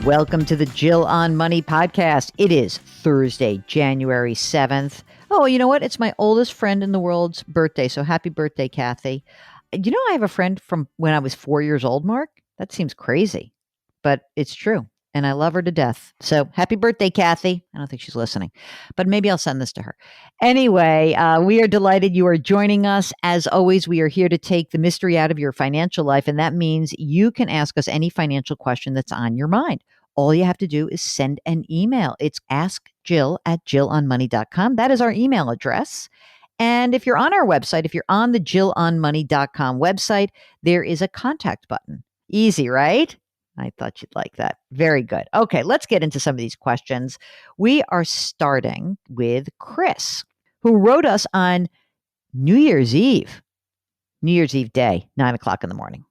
Welcome to the Jill on Money podcast. It is Thursday, January 7th. Oh, you know what? It's my oldest friend in the world's birthday. So happy birthday, Kathy. You know, I have a friend from when I was 4 years old, Mark. That seems crazy, but it's true. And I love her to death. So happy birthday, Kathy. I don't think she's listening, but maybe I'll send this to her. Anyway, we are delighted you are joining us. As always, we are here to take the mystery out of your financial life. And that means you can ask us any financial question that's on your mind. All you have to do is send an email. It's askjill@jillonmoney.com. That is our email address. And if you're on our website, if you're on the jillonmoney.com website, there is a contact button. Easy, right? I thought you'd like that. Very good. Okay, let's get into some of these questions. We are starting with Chris, who wrote us on New Year's Eve day, 9:00 in the morning.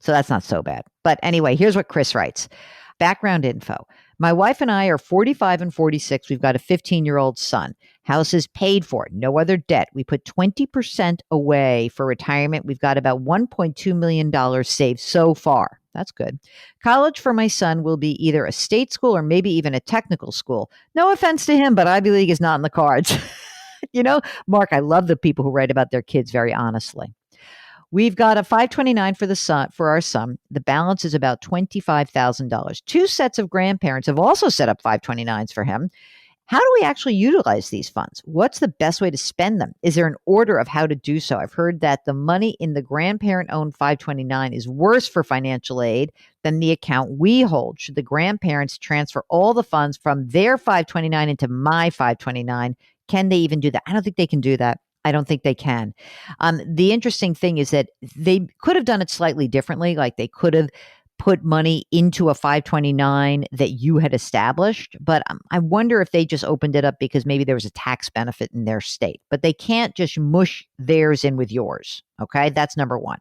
So that's not so bad. But anyway, here's what Chris writes. Background info. My wife and I are 45 and 46. We've got a 15-year-old son. House is paid for. No other debt. We put 20% away for retirement. We've got about $1.2 million saved so far. That's good. College for my son will be either a state school or maybe even a technical school. No offense to him, but Ivy League is not in the cards. You know, Mark, I love the people who write about their kids very honestly. We've got a 529 for our son. The balance is about $25,000. Two sets of grandparents have also set up 529s for him. How do we actually utilize these funds? What's the best way to spend them? Is there an order of how to do so? I've heard that the money in the grandparent-owned 529 is worse for financial aid than the account we hold. Should the grandparents transfer all the funds from their 529 into my 529? Can they even do that? I don't think they can do that. I don't think they can. The interesting thing is that they could have done it slightly differently. Like they could have put money into a 529 that you had established. But I wonder if they just opened it up because maybe there was a tax benefit in their state. But they can't just mush theirs in with yours. Okay, that's number one.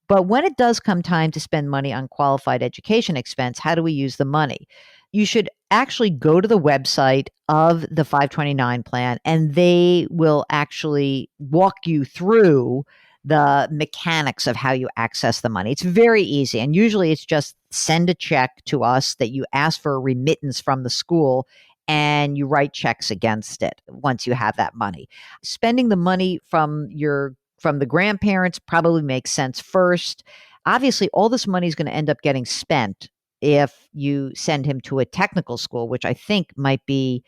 But when it does come time to spend money on qualified education expense, how do we use the money? You should actually go to the website of the 529 plan and they will actually walk you through the mechanics of how you access the money. It's very easy. And usually it's just send a check to us that you ask for a remittance from the school and you write checks against it once you have that money. Spending the money from the grandparents probably makes sense first. Obviously, all this money is going to end up getting spent if you send him to a technical school, which I think might be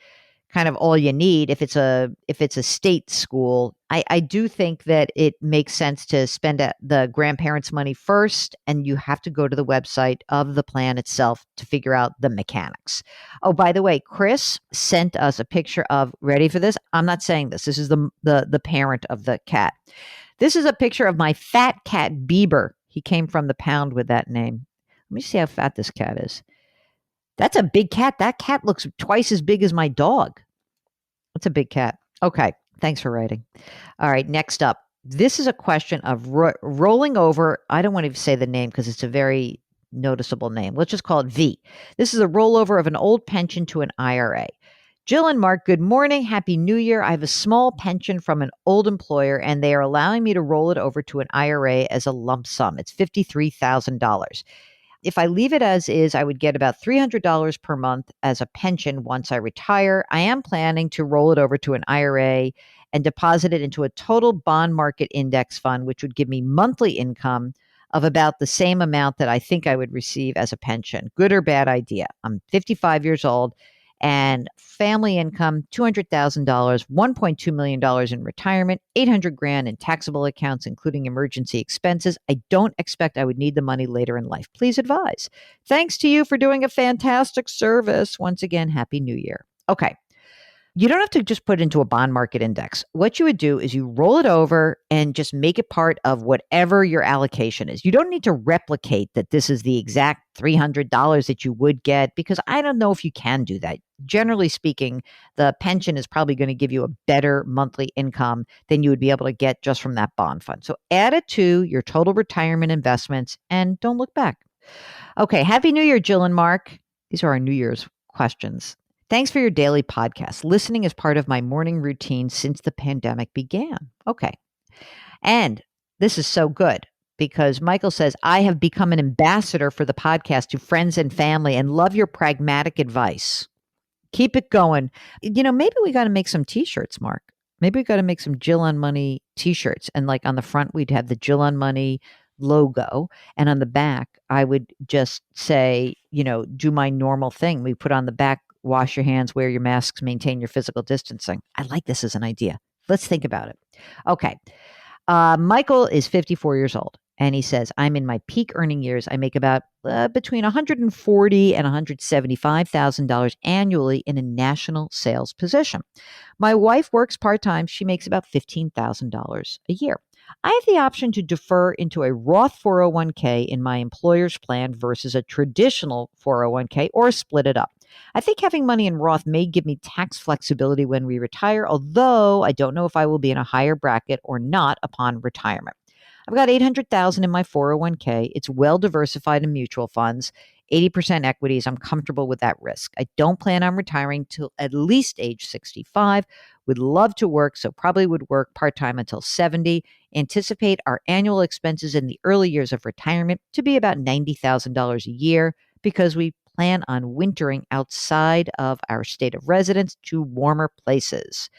kind of all you need. If it's a state school, I do think that it makes sense to spend the grandparents' money first, and you have to go to the website of the plan itself to figure out the mechanics. Oh, by the way, Chris sent us a picture of, ready for this? I'm not saying this. This is the parent of the cat. This is a picture of my fat cat, Bieber. He came from the pound with that name. Let me see how fat this cat is. That's a big cat. That cat looks twice as big as my dog. That's a big cat. Okay. Thanks for writing. All right. Next up. This is a question of rolling over. I don't want to say the name because it's a very noticeable name. Let's just call it V. This is a rollover of an old pension to an IRA. Jill and Mark, good morning. Happy New Year. I have a small pension from an old employer, and they are allowing me to roll it over to an IRA as a lump sum. It's $53,000. If I leave it as is, I would get about $300 per month as a pension once I retire. I am planning to roll it over to an IRA and deposit it into a total bond market index fund, which would give me monthly income of about the same amount that I think I would receive as a pension. Good or bad idea? I'm 55 years old and family income, $200,000, $1.2 million in retirement, $800,000 in taxable accounts, including emergency expenses. I don't expect I would need the money later in life. Please advise. Thanks to you for doing a fantastic service. Once again, Happy New Year. Okay. You don't have to just put it into a bond market index. What you would do is you roll it over and just make it part of whatever your allocation is. You don't need to replicate that this is the exact $300 that you would get, because I don't know if you can do that. Generally speaking, the pension is probably going to give you a better monthly income than you would be able to get just from that bond fund. So add it to your total retirement investments and don't look back. Okay. Happy New Year, Jill and Mark. These are our New Year's questions. Thanks for your daily podcast. Listening is part of my morning routine since the pandemic began. Okay. And this is so good because Michael says, I have become an ambassador for the podcast to friends and family and love your pragmatic advice. Keep it going. Maybe we got to make some t-shirts, Mark. Maybe we got to make some Jill on Money t-shirts. And like on the front, we'd have the Jill on Money logo. And on the back, I would just say, do my normal thing. We put on the back, wash your hands, wear your masks, maintain your physical distancing. I like this as an idea. Let's think about it. Okay. Michael is 54 years old. And he says, I'm in my peak earning years. I make about between $140,000 and $175,000 annually in a national sales position. My wife works part-time. She makes about $15,000 a year. I have the option to defer into a Roth 401k in my employer's plan versus a traditional 401k or split it up. I think having money in Roth may give me tax flexibility when we retire, although I don't know if I will be in a higher bracket or not upon retirement. I've got $800,000 in my 401k. It's well diversified in mutual funds, 80% equities. I'm comfortable with that risk. I don't plan on retiring till at least age 65. Would love to work, so probably would work part-time until 70. Anticipate our annual expenses in the early years of retirement to be about $90,000 a year because we plan on wintering outside of our state of residence to warmer places.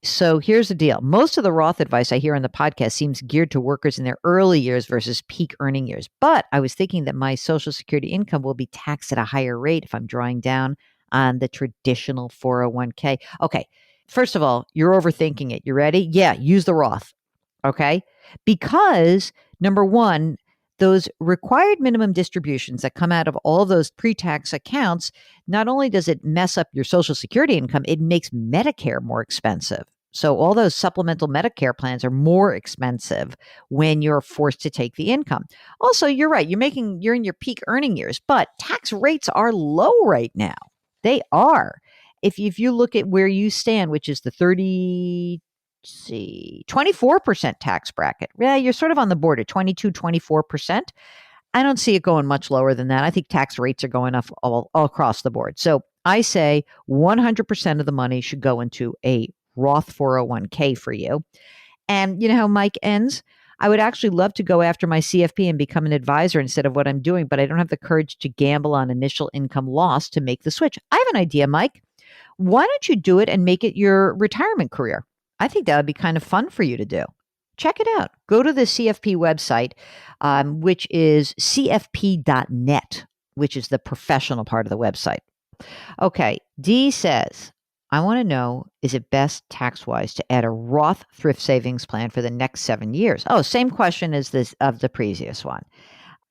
So here's the deal. Most of the Roth advice I hear on the podcast seems geared to workers in their early years versus peak earning years. But I was thinking that my Social Security income will be taxed at a higher rate if I'm drawing down on the traditional 401k. Okay. First of all, you're overthinking it. You ready? Yeah. Use the Roth. Okay. Because number one, those required minimum distributions that come out of all those pre-tax accounts, not only does it mess up your Social Security income, it makes Medicare more expensive. So all those supplemental Medicare plans are more expensive when you're forced to take the income. Also, you're right. You're in your peak earning years, but tax rates are low right now. They are. If you look at where you stand, which is the 24% tax bracket. Yeah, you're sort of on the border, 22, 24%. I don't see it going much lower than that. I think tax rates are going up all across the board. So I say 100% of the money should go into a Roth 401k for you. And you know how Mike ends? I would actually love to go after my CFP and become an advisor instead of what I'm doing, but I don't have the courage to gamble on initial income loss to make the switch. I have an idea, Mike. Why don't you do it and make it your retirement career? I think that would be kind of fun for you to do. Check it out. Go to the CFP website, which is cfp.net, which is the professional part of the website. Okay, D says, I want to know, is it best tax-wise to add a Roth thrift savings plan for the next 7 years? Oh, same question as this of the previous one.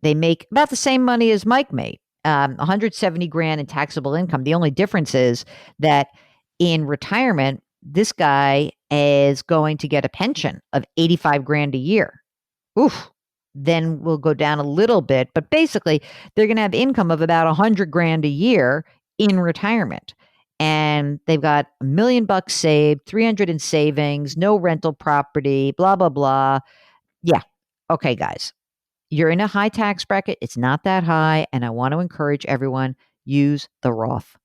They make about the same money as Mike made, 170 grand in taxable income. The only difference is that in retirement, this guy is going to get a pension of 85 grand a year. Oof. Then we'll go down a little bit, but basically they're going to have income of about 100 grand a year in retirement. And they've got $1 million saved, 300 in savings, no rental property, blah, blah, blah. Yeah. Okay, guys. You're in a high tax bracket. It's not that high. And I want to encourage everyone, use the Roth.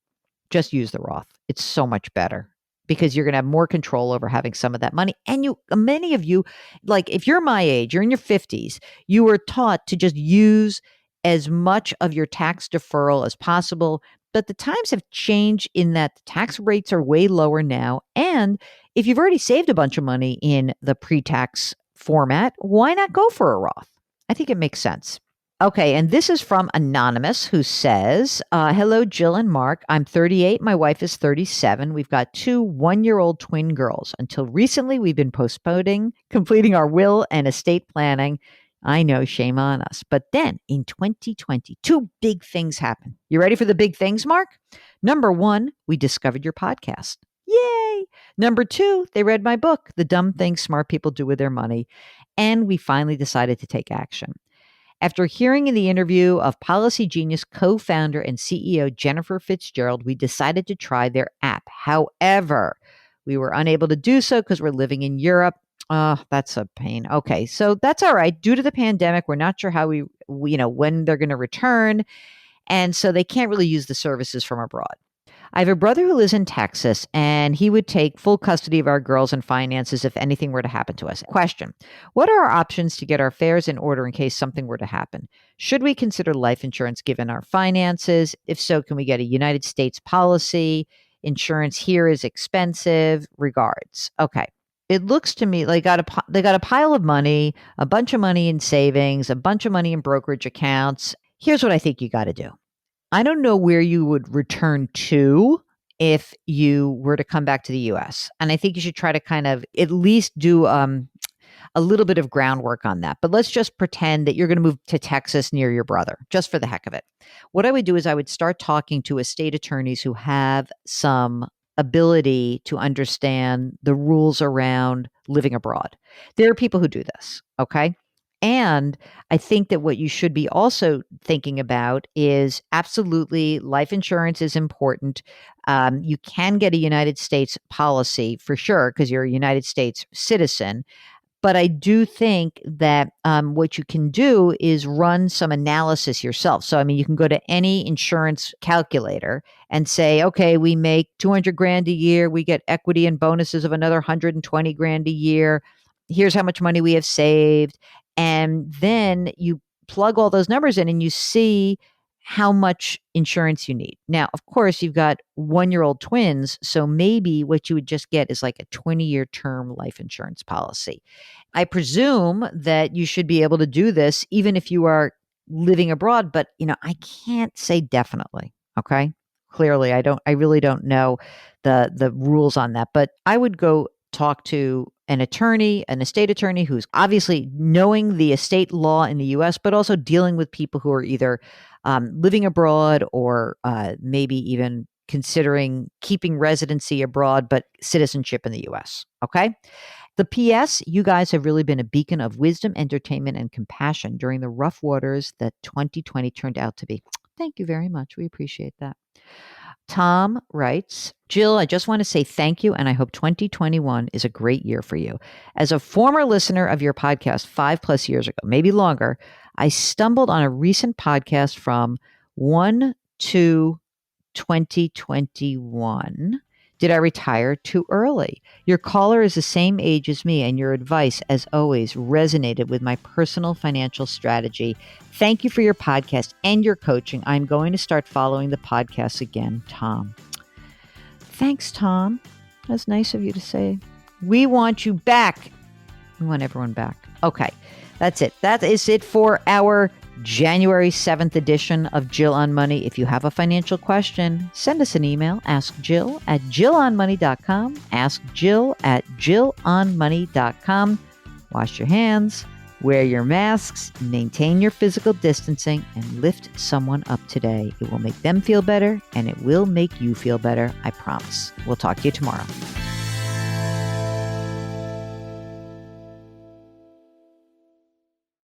Just use the Roth. It's so much better because you're going to have more control over having some of that money. And many of you, like if you're my age, you're in your 50s, you were taught to just use as much of your tax deferral as possible. But the times have changed in that the tax rates are way lower now. And if you've already saved a bunch of money in the pre-tax format, why not go for a Roth? I think it makes sense. Okay, and this is from Anonymous, who says, hello, Jill and Mark. I'm 38. My wife is 37. We've got 2 one-year-old twin girls. Until recently, we've been postponing completing our will and estate planning. I know, shame on us. But then in 2020, 2 big things happened. You ready for the big things, Mark? Number 1, we discovered your podcast. Yay! Number 2, they read my book, The Dumb Things Smart People Do With Their Money. And we finally decided to take action. After hearing in the interview of Policy Genius co-founder and CEO Jennifer Fitzgerald, we decided to try their app. However, we were unable to do so because we're living in Europe. Oh, that's a pain. Okay, so that's all right. Due to the pandemic, we're not sure how we when they're going to return. And so they can't really use the services from abroad. I have a brother who lives in Texas, and he would take full custody of our girls and finances if anything were to happen to us. Question: what are our options to get our affairs in order in case something were to happen? Should we consider life insurance given our finances? If so, can we get a United States policy? Insurance here is expensive. Regards. Okay. It looks to me like they got a pile of money, a bunch of money in savings, a bunch of money in brokerage accounts. Here's what I think you got to do. I don't know where you would return to if you were to come back to the US. And I think you should try to kind of at least do a little bit of groundwork on that. But let's just pretend that you're going to move to Texas near your brother, just for the heck of it. What I would do is I would start talking to estate attorneys who have some ability to understand the rules around living abroad. There are people who do this, okay? And I think that what you should be also thinking about is absolutely life insurance is important. You can get a United States policy for sure because you're a United States citizen. But I do think that what you can do is run some analysis yourself. So, I mean, you can go to any insurance calculator and say, okay, we make 200 grand a year. We get equity and bonuses of another 120 grand a year. Here's how much money we have saved. And then you plug all those numbers in and you see how much insurance you need. Now, of course, you've got 1-year-old twins. So maybe what you would just get is like a 20-year term life insurance policy. I presume that you should be able to do this even if you are living abroad, but I can't say definitely. Okay. Clearly, I really don't know the rules on that, but I would go talk to an attorney, an estate attorney who's obviously knowing the estate law in the US, but also dealing with people who are either living abroad or maybe even considering keeping residency abroad, but citizenship in the US. Okay. The PS, you guys have really been a beacon of wisdom, entertainment, and compassion during the rough waters that 2020 turned out to be. Thank you very much. We appreciate that. Tom writes, Jill, I just want to say thank you, and I hope 2021 is a great year for you. As a former listener of your podcast 5+ years ago, maybe longer, I stumbled on a recent podcast from 1/2/2021. Did I retire too early? Your caller is the same age as me, and your advice, as always, resonated with my personal financial strategy. Thank you for your podcast and your coaching. I'm going to start following the podcast again, Tom. Thanks, Tom. That's nice of you to say. We want you back. We want everyone back. Okay, that's it. That is it for our January 7th edition of Jill on Money. If you have a financial question, send us an email. Ask Jill at jillonmoney.com. Ask Jill at jillonmoney.com. Wash your hands, wear your masks, maintain your physical distancing, and lift someone up today. It will make them feel better, and it will make you feel better. I promise. We'll talk to you tomorrow.